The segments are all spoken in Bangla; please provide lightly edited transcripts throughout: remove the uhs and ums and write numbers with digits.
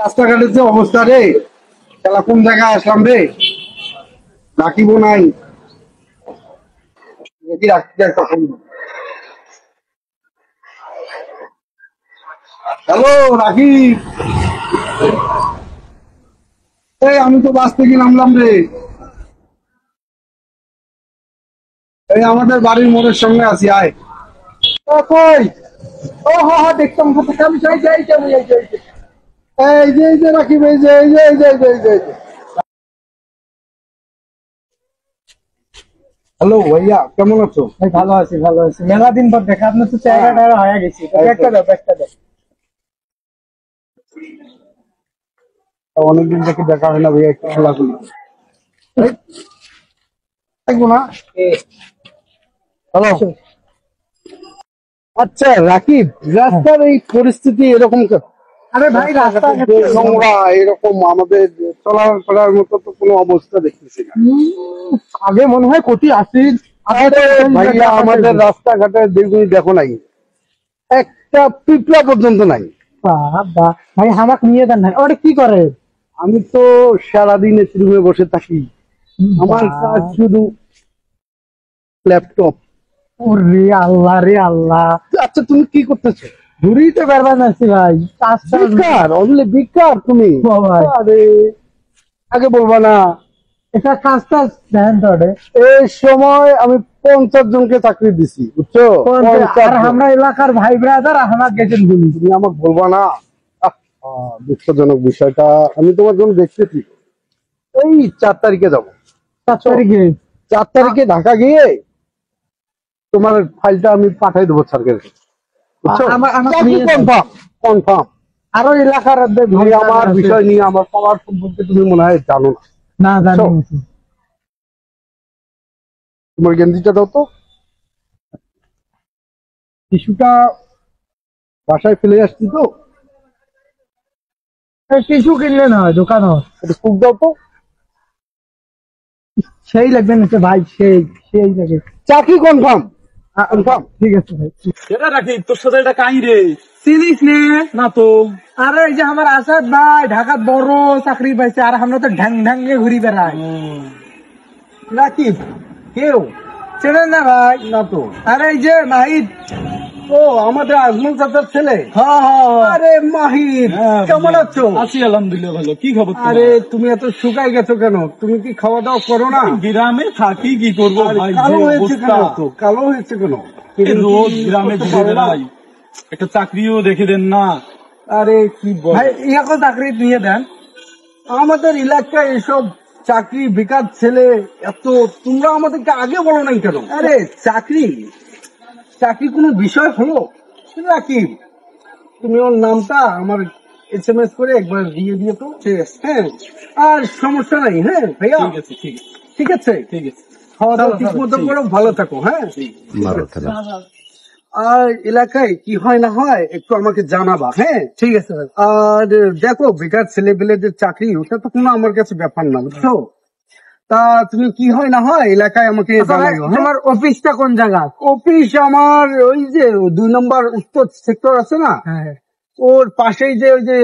রাস্তাঘাটের যে অবস্থা রে, খেলা কোন জায়গায় আসলাম রে, রাখিবো নাই দেখি রাখতে কখন। হ্যালো রাকিব, এই আমি তো বাস থেকে নামলাম রে, এই আমাদের বাড়ির মোড়ের সঙ্গে আছি, আয়। ও কই? ও হ্যাঁ হ্যাঁ দেখতাম, আমি চাই চাই চাই এই যে রাকিব, এই যে হ্যালো ভাইয়া, কেমন আছো? ভাই ভালো আছি ভালো আছি, মেলা দিন পর দেখা, আপনার তো চেহারা টেহারা হয়ে গেছি। একটা দাও একটা দাও। অনেকদিন থেকে দেখা হয় না ভাইয়া, একটু খেলাধুলি থাকবো না। হ্যালো, আচ্ছা রাকিব, রাস্তার এই পরিস্থিতি এরকম কেন? আরে ভাই রাস্তা নোংরা এরকম, আমাদের চলাফেরার মতো তো কোনো অবস্থা দেখতেছি না। আগে মনে হয় কোটি আসি। ভাইয়া আমাদের রাস্তাঘাটে দেখুন, দেখো নাই একটা পিঁপড়া পর্যন্ত নাই। বাবা ভাই আমাকে নিয়ে দেন না, ওটা কি করে? আমি তো সারাদিন এসি রুমে বসে থাকি, আমার কাজ শুধু ল্যাপটপ। ওরে আল্লাহ রে আল্লাহ। আচ্ছা তুমি কি করতেছো? ঘুরি তো বেরবার আছি ভাই, কাজটা বেকার, অনলি বেকার তুমি? ভাই আরে আগে বলবা না? এটা কাজটা দেন তো ওটা। এই সময় আমি 50 জনকে চাকরি দিছি, বুঝছো? 50 আর জন। আমরা এলাকার ভাই ব্রাদার আমাকে গেছেন বলি, তুমি আমাকে বলবা না? দুঃখজনক বিষয়টা, আমি তোমার জন্য দেখতেছি। এই 4 তারিখে যাবো, 4 তারিখে। 4 তারিখে ঢাকা গিয়ে তোমার ফাইলটা আমি পাঠাই দেবো স্যারকে, বুঝছো? Confirm confirm. আরো এলাকার তুমি আমার বিষয় নিয়ে, আমার পাওয়ার সম্পর্কে তুমি মনে হয় জানো না। না জানি। তোমার গেঞ্জিটা দাও তো, টিস্যুটা বাসায় ফেলে আসছি তো, টিস্যু কিনলে না হয় দোকান, এটা কুক দাও তো। সেই লাগবে না ভাই, সেই সেই লাগে। চাকরি কনফার্ম কনফার্ম। ঠিক আছে ভাই। সেটা রাখি, তোর সাথে এটা কাই রে? চিনিস নে? না তো। আরে এই যে আমার আসাদ ভাই ঢাকাত বড় চাকরি পাইছে, আর আমরা তো ঢ্যাং ঢ্যাঙ্গে ঘুরি বেড়াই। রাকিব কেউ চেনেন না ভাই? না তো। আরে এই যে মাহিদ। ও আমাদের আজমল চাচার ছেলে। হ্যাঁ হ্যাঁ। আরে মাহিদ, কেমন আছো? আছি আলহামদুলিল্লাহ, ভালো। কি খবর তোমার? আরে তুমি এত শুকাই গেছো কেন? তুমি কি খাওয়া দাওয়া করো না? গ্রামে থাকি, কি করবো আরে ভাই, কালো যে হয়েছে কেন? অবস্থা। কালো হয়েছে কেন? এই রোজ গ্রামে করতে ঘুরে পারো না? বেড়াই, একটা চাকরিও দেখে দেন না। আরে কি বল, ভাই ইয়াকে চাকরি দিয়ে দেন। আমাদের এলাকায় এসব চাকরি বেকার ছেলে এত, তোমরা আমাদেরকে আগে বলো নাই কেন? আরে চাকরি চাকরি কোনো বিষয় হলো? রাকিব, তুমি ওর নামটা আমার SMS করে একবার দিয়ে দিয়ে তো। ঠিক আছে, হ্যাঁ। আর সমস্যা নাই, হ্যাঁ ভাইয়া। ঠিক আছে ঠিক আছে ঠিক আছে, ঠিক আছে। খাওয়া দাওয়া ঠিক মতো করো, ভালো থাকো, হ্যাঁ। আর এলাকায় কি হয় না হয় একটু আমাকে জানাবা, হ্যাঁ। ঠিক আছে ভাই। আর দেখো, বেকার ছেলে পেলেদের চাকরি, ওটা তো কোনো আমার কাছে ব্যাপার না, বুঝছো? তা তুমি কি হয় না হয় এলাকায় আমাকে জানাইও, হ্যাঁ? তোমার অফিসটা কোন জায়গা? অফিস আমার ওই যে 2 নম্বর উত্তর সেক্টর আছে না, হ্যাঁ ওর পাশেই যে ওই যে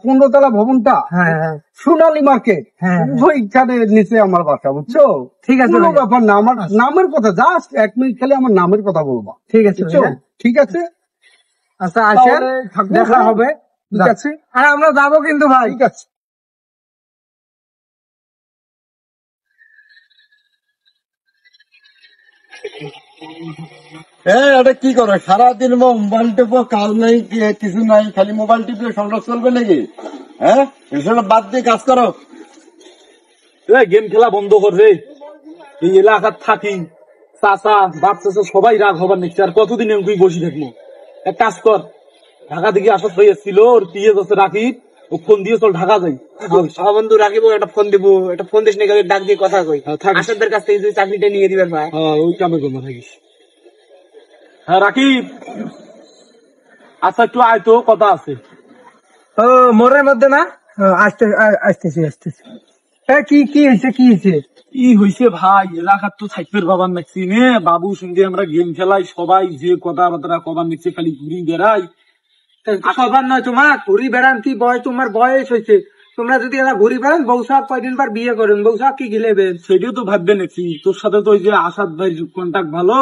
15 তলা ভবনটা, হ্যাঁ হ্যাঁ। সোনালী মার্কেট, হ্যাঁ। ওইখানে নিচে আমার বাসা, বুঝছো? ঠিক আছে কোনো ভাইয়া। ব্যাপার না, আমার নামের কথা, জাস্ট 1 মিনিট খালি আমার নামের কথা বলবা, ঠিক আছে বুঝছো? ভাইয়া। ঠিক আছে, আচ্ছা আসেন, তাহলে থাকবো, দেখা হ্যাঁ? হবে। ঠিক আছে, আর আমরা যাবো কিন্তু ভাই। ঠিক আছে। হ্যাঁ, এটা কি করে সারাদিন মোবাইল টিপো, কাজ নাই কিছু নাই, খালি মোবাইল টিপলে সংসার চলবে নাকি? হ্যাঁ, এসব বাদ দিয়ে কাজ করো। গেম খেলা বন্ধ কর রে। এই এলাকার থাকি চাচা বাপ চাচা সবাই রাগ হবার নিচ্ছে, আর কতদিন এমনি বসে থাকবো? এক কাজ কর, ঢাকা থেকে আসার হয়েছিল, ওর পিয়ে যাচ্ছে রাখি, ও ফোন দিয়ে চল ঢাকা যাই। বন্ধু রাখিব, একটা ফোন দিব, একটা ফোন দিস নাকি, ডাক দিয়ে কথা কই। থাকিস। আসাদের কাছ থেকে তুই চাকরিটা নিয়ে দিবেন ভাই। হ্যাঁ, ওই কামে করবো, থাকিস। হ্যাঁ রাকিব, আচ্ছা একটু আয় তো, কথা আছে। ও মোড়ের মধ্যে না? আসতেছি আসতেছি। কি কি হয়েছে কি হয়েছে? কি হয়েছে ভাই, এলাকার তো থাকবের বাবার নাকছি নে, বাবু সঙ্গে আমরা গেম খেলাই, সবাই যে কথাবার্তা কবার নিচ্ছে খালি ঘুরি বেড়াই। সবার নয় তোমার ঘুরি বেড়ান কি বয়স, তোমার বয়স হয়েছে, তোমরা যদি এরা ঘুরি বেড়ান বউ সাহেব কয়দিন পর বিয়ে করেন, বউ সাহেব কি গিলেবেন? সেটিও তো ভাববে নাকি তোর সাথে তো ওই যে আসাদ ভাই কন্টাক্ট ভালো,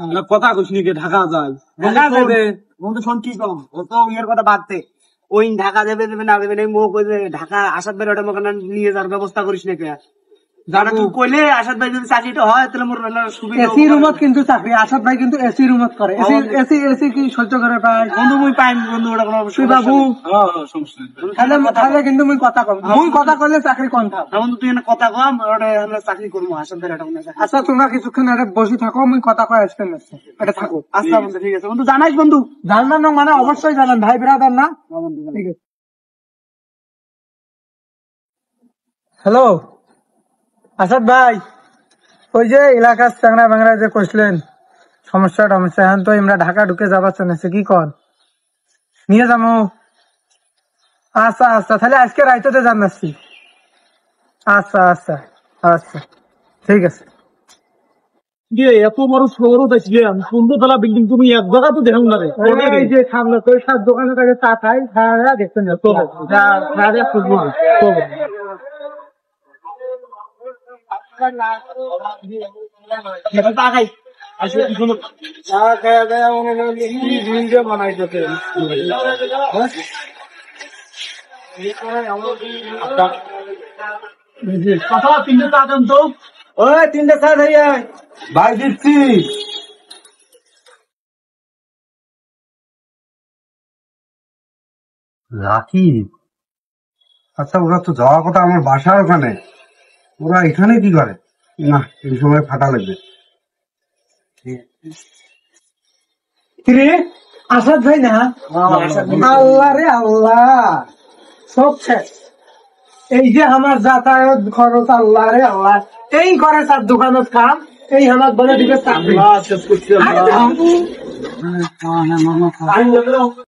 আমরা কথা কইস নাকি ঢাকা যায়। ঢাকা যাবে। বন্ধু শোন কি কম, ও তো ইয়ের কথা বাদ দে। ওই ঢাকা দেবে দেবে না দেবে না, মুখ ওই যে ঢাকা আসাদ ভাই ওটা ওখানে নিয়ে যাওয়ার ব্যবস্থা করিস নাকি? যারা তুই কইলে আসাদ ভাই যদি চাকরিটা হয় তাহলে মোর সুবিধা এসি রুমত কিন্তু চাকরি, আসাদ ভাই কিন্তু এসি রুমত করে, এসি এসি এসি কি সহ্য করে পায়? বন্ধু মুই পাইম বন্ধু, ওটা কোনো তুই বাবু সমস্যা নেই। তাহলে তাহলে কিন্তু মুই কথা কম, মুই কথা করলে চাকরি কম থাক। না বন্ধু, তুই এনে কথা কম, ওটা আমরা চাকরি করবো আসাদ ভাই ওটা কোনো চাকরি। আচ্ছা তোমরা কিছুক্ষণ এটা বসে থাকো, মুই কথা কয়ে আসতে আসছে এটা থাকো। আচ্ছা বন্ধু ঠিক আছে, বন্ধু জানাইস বন্ধু। জানবেন না মানে অবশ্যই জানান, ভাই ব্রাদার না? ঠিক আছে। হ্যালো আসাদ ভাই, ওই যে এলাকার চাংরা বাংলা যে কইছিলেন সমস্যা টমস্যা, এখন তো আমরা ঢাকা ঢুকে যাবার চাইছে, কি কর নিয়ে যাবো? আচ্ছা আচ্ছা, তাহলে আজকে রাইতে জানাচ্ছি। আচ্ছা আচ্ছা আচ্ছা ঠিক আছে। দিয়ে এত বড় শহরও দেখছিলাম, 15 তলা বিল্ডিং, তুমি এক জায়গা তো দেখুন না রে। এই যে সামনে তো সব দোকানে থেকে চা খাই, খাওয়া দেখছেন টাকাই আসলে কি কোনো কথা 3টে চা দেন তো। ওই 3টে চা খাইয়া ভাই দিচ্ছি। রাখি, আচ্ছা ওরা তো যাওয়ার কথা আমার বাসার ওখানে, ওরা এখানে কি করে? না, এই সময় ফাটা লাগবে। কিরে আসাদ ভাই না? আল্লাহ রে আল্লাহ, সব শেষ। এই যে আমার যাতায়াত খরচ, আল্লাহ রে আল্লাহ, এই করে তার দোকানত কাম, এই আমার বলে দিবে চাকরি। শেষ করছি আমরা।